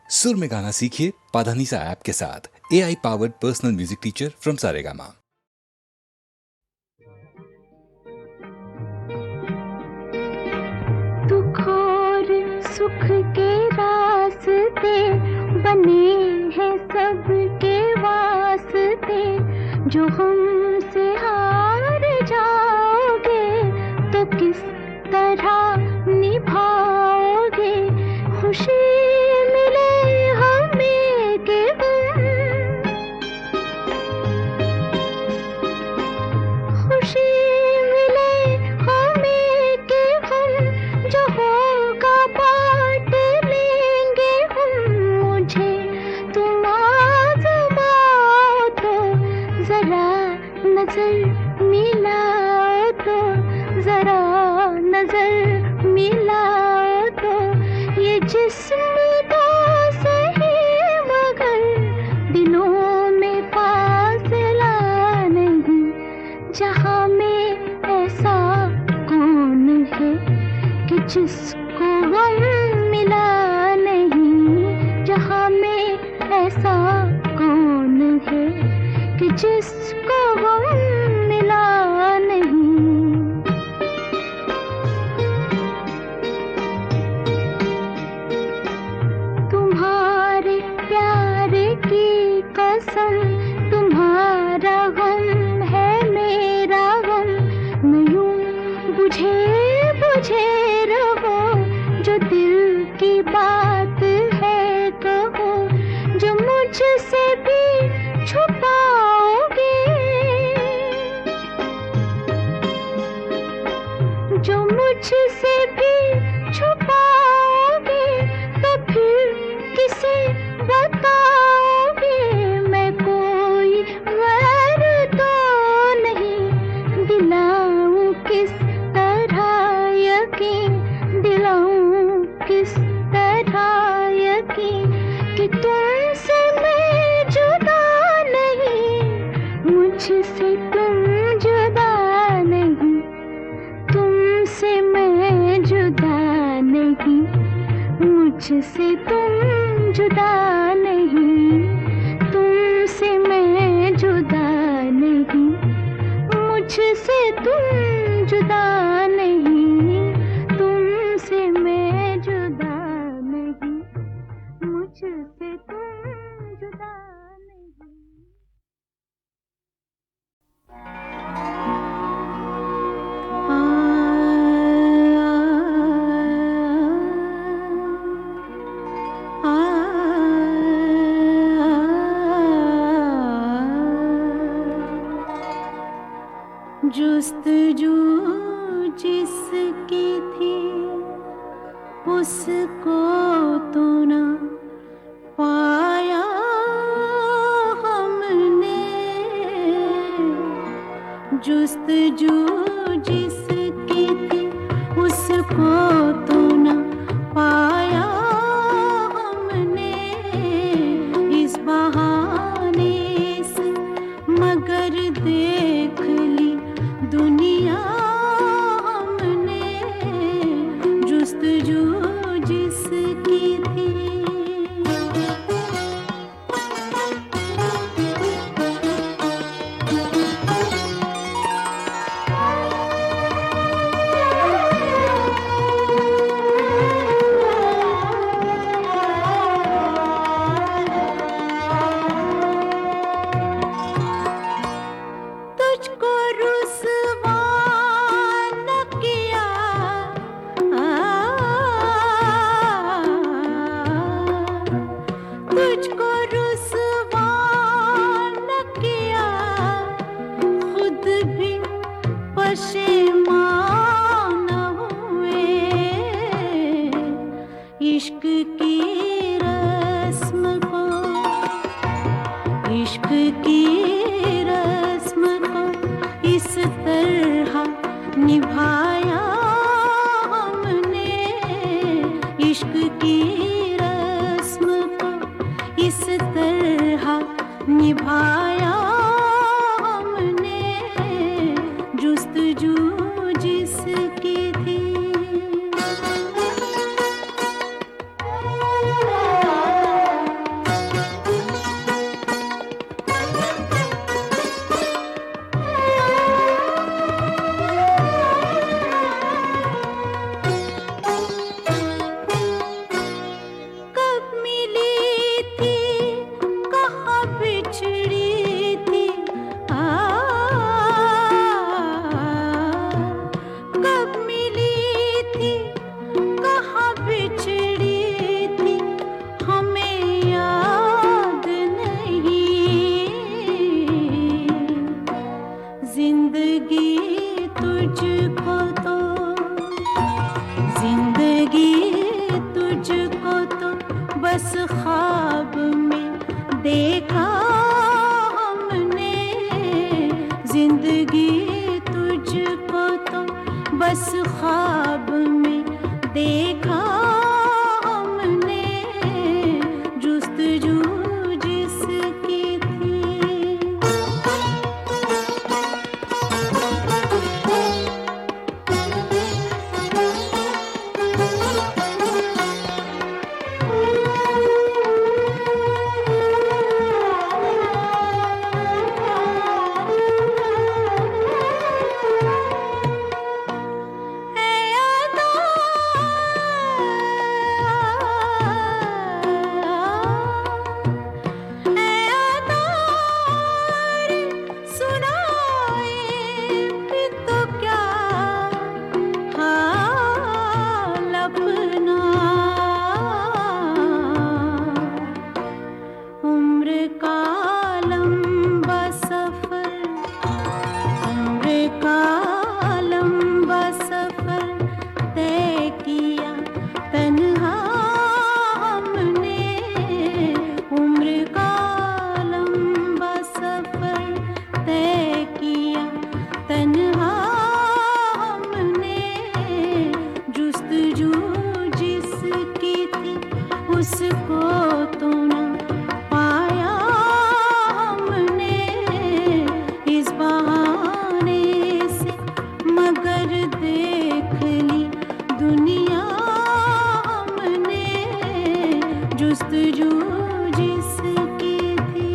सुर में गाना सीखिए पाधानीसा ऐप के साथ। AI powered personal music teacher from Saregama. दुख और सुख के रास्ते बने हैं सबके वास्ते। जो हमसे हार जाओगे तो किस तरह निभाओगे। खुशी मिले हमें के गम, खुशी मिले हमें के गम। जो होगा बांट लेंगे हम। मुझे तुम आज़माओ तो जरा नजर मिलाओ तो, जरा नजर मिलाओ तो। ये जिस्म तो सही मगर दिलों में फासला नहीं। जहाँ में ऐसा कौन है कि जिसको गम मिला नहीं। जहाँ में ऐसा कौन है कि जिसको गम मिला नहीं। तुम्हारे प्यार की कसम, तुम्हारा गम है मेरा गम। मैं यूं बुझे बुझे रहो, जो दिल की बात है कहो। जो मुझसे भी छुपाओगे, जो मुझसे भी छुपाओगे तो फिर किसे बताओगे। मैं कोई गैर तो नहीं, दिलाऊं किस तरह यकीन, दिलाऊं किस तरह यकीन कि तुमसे मैं जुदा नहीं। मुझसे तुम जुदा नहीं, तुमसे मैं जुदा नहीं। मुझसे तुम जुदा नहीं, तुमसे मैं जुदा नहीं। मुझसे तुम जुदा नहीं, तुमसे मैं जुदा नहीं। मुझसे तुम जुदा नहीं। जुस्तजू जिसकी थी उसको तो ना पाया हमने। जुस्तजू जिसकी थी उसको तो ना पाया हमने। इस बहाने से मगर देख ली दुनिया हमने। जुस्तजू जिसकी थी बस ख्वाब में देखा हमने जिंदगी तुझको तो बस ख्वाब में देखा हमने जुस्तजू जिसकी थी। उसको तो ना पाया हमने इस बहाने से, मगर देख ली दुनिया हमने जुस्तजू जिसकी थी।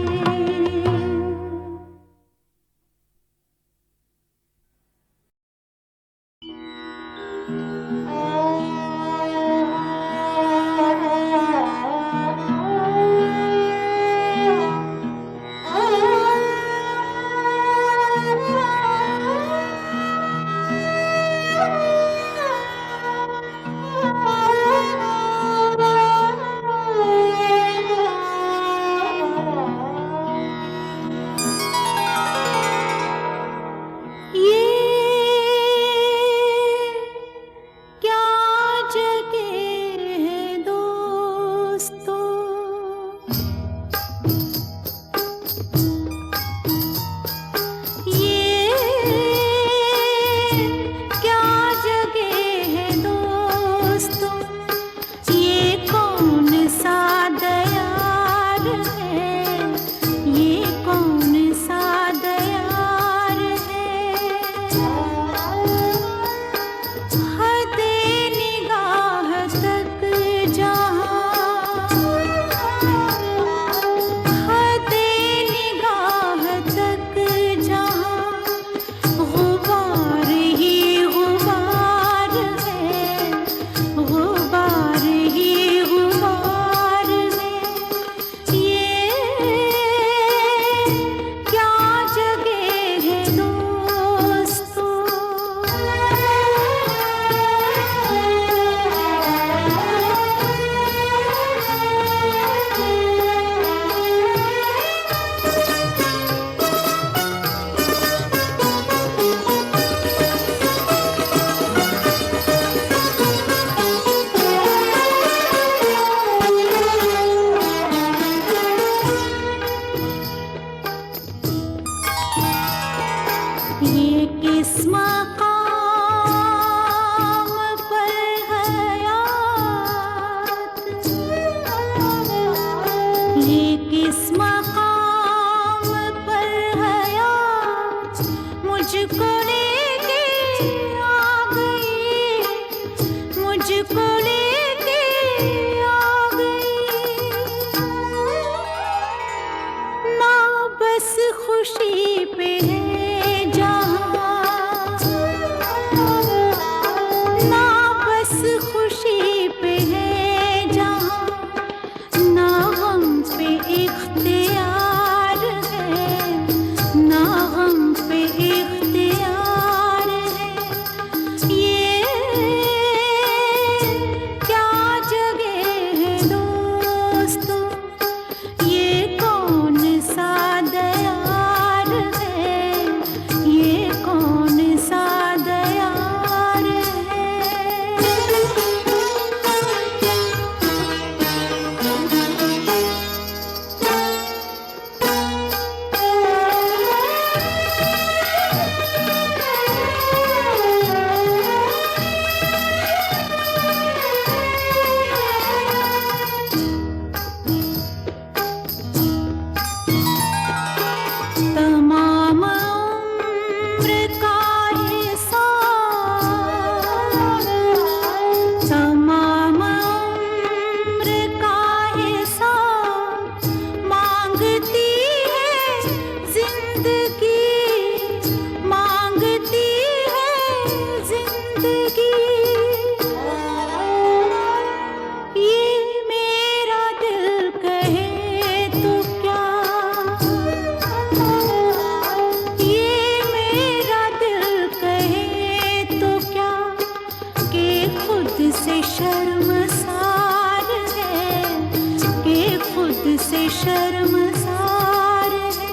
मुझसे शर्मसार है।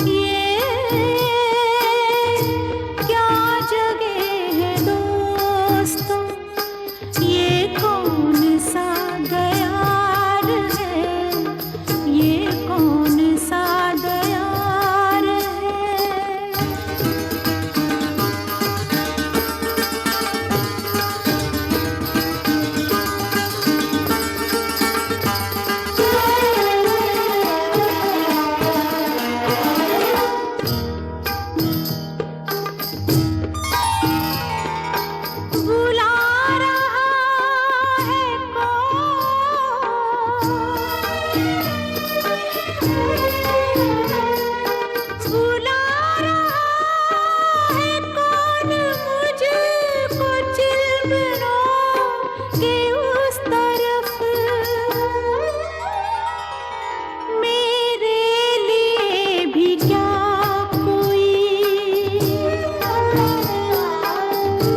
ये क्या जगह है दोस्तों, ये कौन सा दयार है, ये कौन सा दयार है। बुला रहा है कौन, बुला रहा है कौन मुझको चिलमनों के उस तरफ। मेरे लिए भी क्या कोई,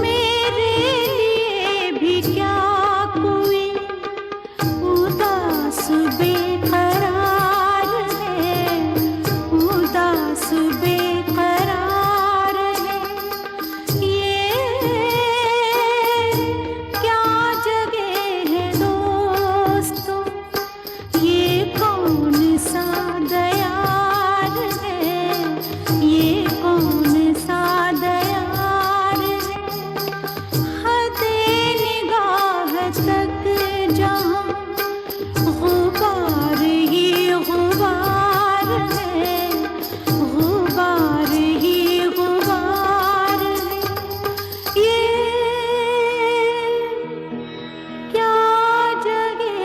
मेरे लिए भी क्या कोई उदास बेकरार है, उदास बेकरार है। ये क्या जगह है दोस्तों, ये कौन सा दयार है, ये कौन सा दयार है। हदे निगाह तक जहाँ गुबार ही गुबार है, गुबार ही गुबार है। ये क्या जगह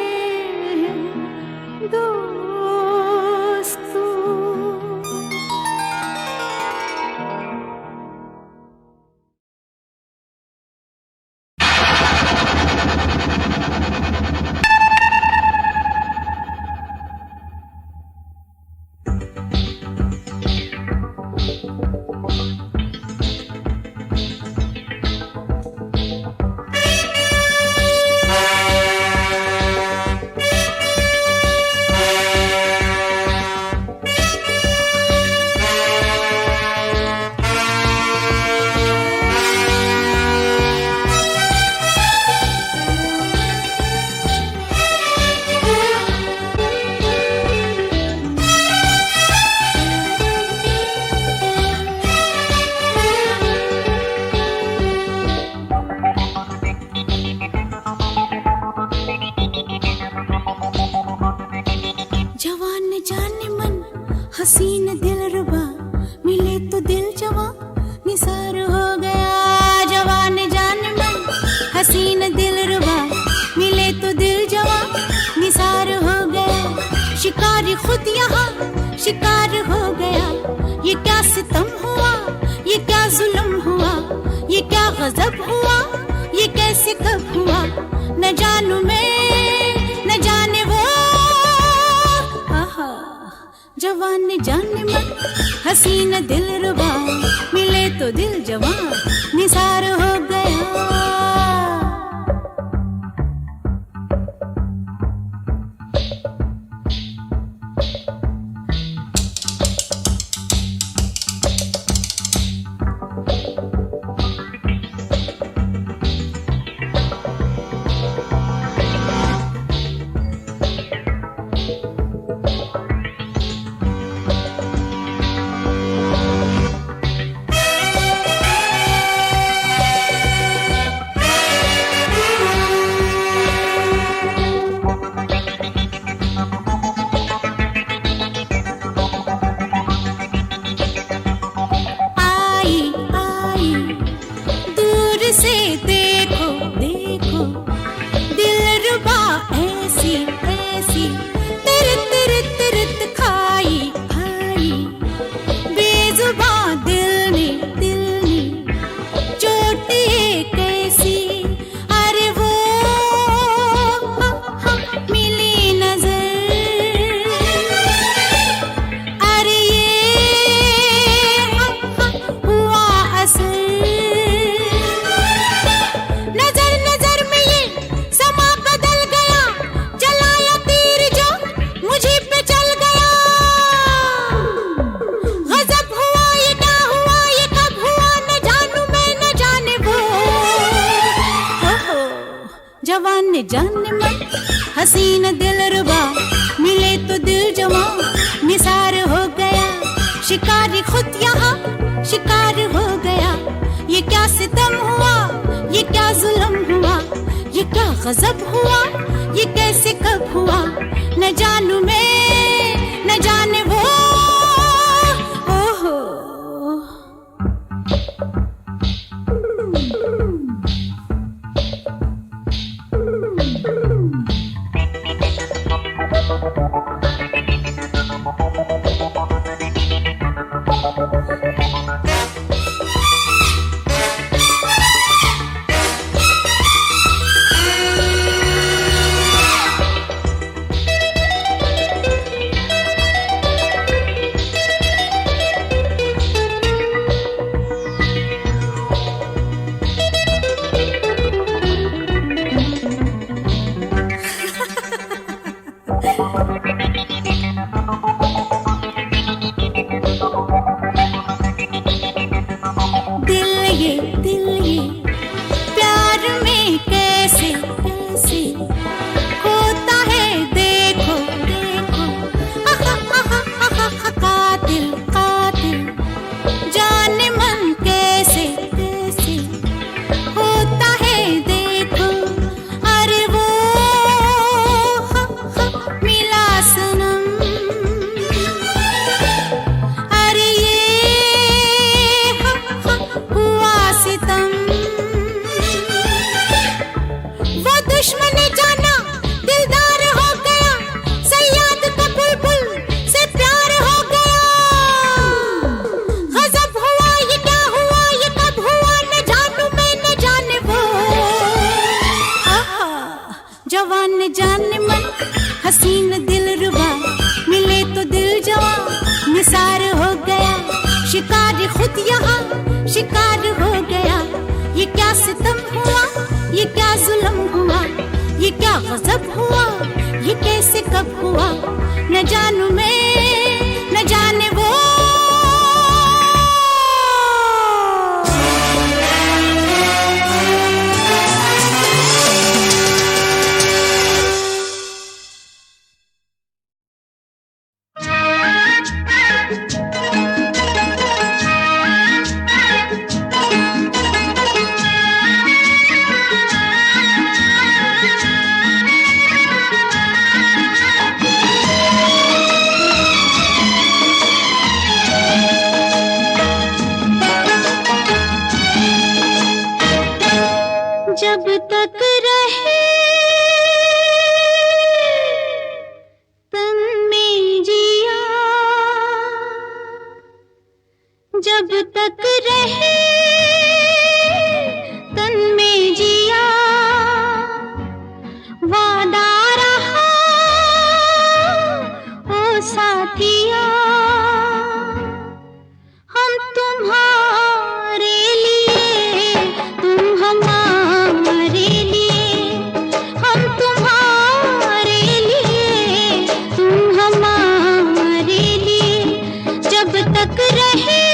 है दोस्तों। जवान जाने मन हसीन दिलरुबा, मिले तो दिल जवां निसार हो गया। जवान जाने मन हसीन दिलरुबा, मिले तो दिल जवां निसार हो गया। शिकार खुद यहाँ शिकार हो गया। ये क्या सितम हुआ, ये क्या जुल्म हुआ, ये क्या गजब हुआ, ये कैसे कब हुआ। न जानू मैं न जाने वो, आहा। जवान जाने मन हसीन दिलरुबा, मिले तो दिल जवां निसार हो गया। नजर नजर में ये समा बदल गया, जलाया तीर जो हसीन दिलरुबा मिले तो दिल जमा निसार हो गया। शिकारी खुद यहाँ शिकार हो गया। ये क्या सितम हुआ, ये क्या जुल्म हुआ, ये क्या गजब हुआ, ये कैसे कब हुआ, न जानू मैं न जाने वो। ओहो दिल ये प्यार में कैसे कैसे होता है देखो देखो। कातिल कातिल जाने मन कैसे कैसे होता है देखो। अरे वो मिला सनम, अरे ये हुआ सितम। वो दुश्मन जाना दिलदार हो गया, सयाद का बुलबुल से प्यार हो गया। गजब हुआ, ये क्या हुआ, ये कब हुआ, न जानू मैं न जाने वो। जवान न जाने मन हसीन दिलरुबा मिले तो दिल जवा निसार हो गया। शिकार खुद यहाँ शिकार हो गया। ये क्या सितम हुआ, ये क्या जुल्म हुआ, ये क्या गजब हुआ, ये कैसे कब हुआ, न जानू मैं न जाने वो। जब तक रहे तन में जिया, जब तक रहे तन में जिया, वादा रहा ओ साथिया, हम तुम्हारे लिए तुम हमारे लिए, हम तुम्हारे लिए तुम हमारे लिए। जब तक रहे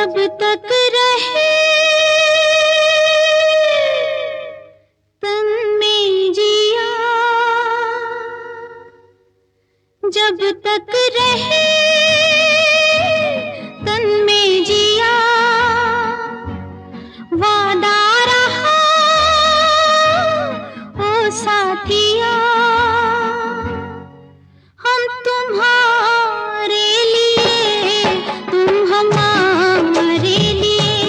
जब तक रहे तन में जिया, जब तक रहे तन में जिया, वादा रहा ओ साथिया, हम तुम्हारे लिए तुम हमारे लिए,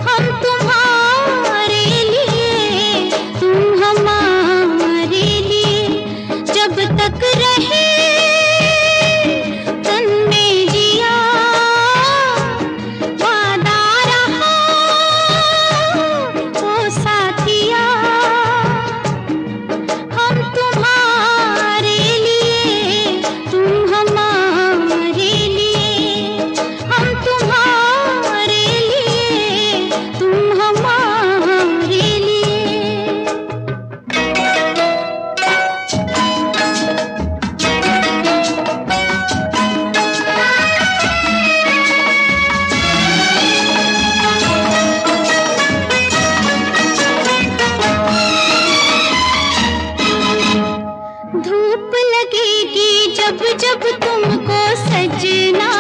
हम तुम्हारे लिए तुम हमारे लिए, जब तक रहे तन में जिया, वादा रहा ओ साथिया, हम तुम्हारे लिए तुम हमारे लिए, हम तुम्हारे लिए तुम हमारे लिए। धूप लगेगी जब जब तुमको सजना,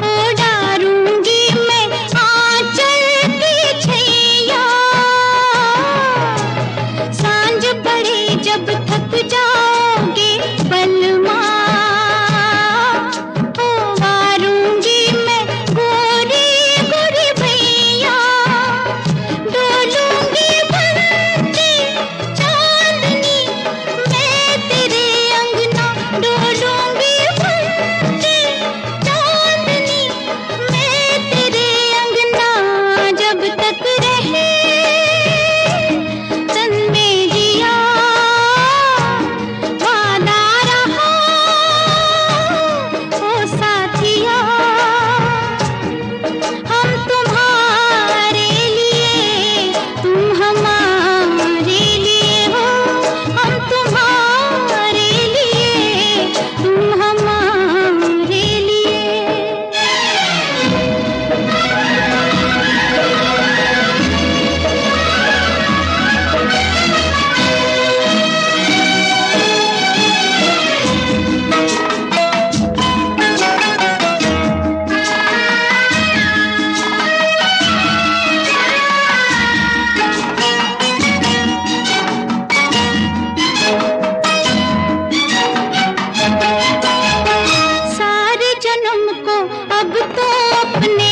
ओढ़ारूंगी मैं आंचल की छैया, सांझ पड़े जब थक जाओगे बलमा, ओवारूंगी मैं गोरी गोरी भैया, डोलूंगी बनके चांदनी मैं तेरे अंगना, डोलूंगी बनके चांदनी मैं तेरे अंगना, जब तक रहे तन में जिया, वादा रहा ओ साथिया, हम तुम्हारे लिए तुम हमारे लिए हो, हम तुम्हारे लिए तुम हमारे लिए। सारे जन्म को अब तो अपने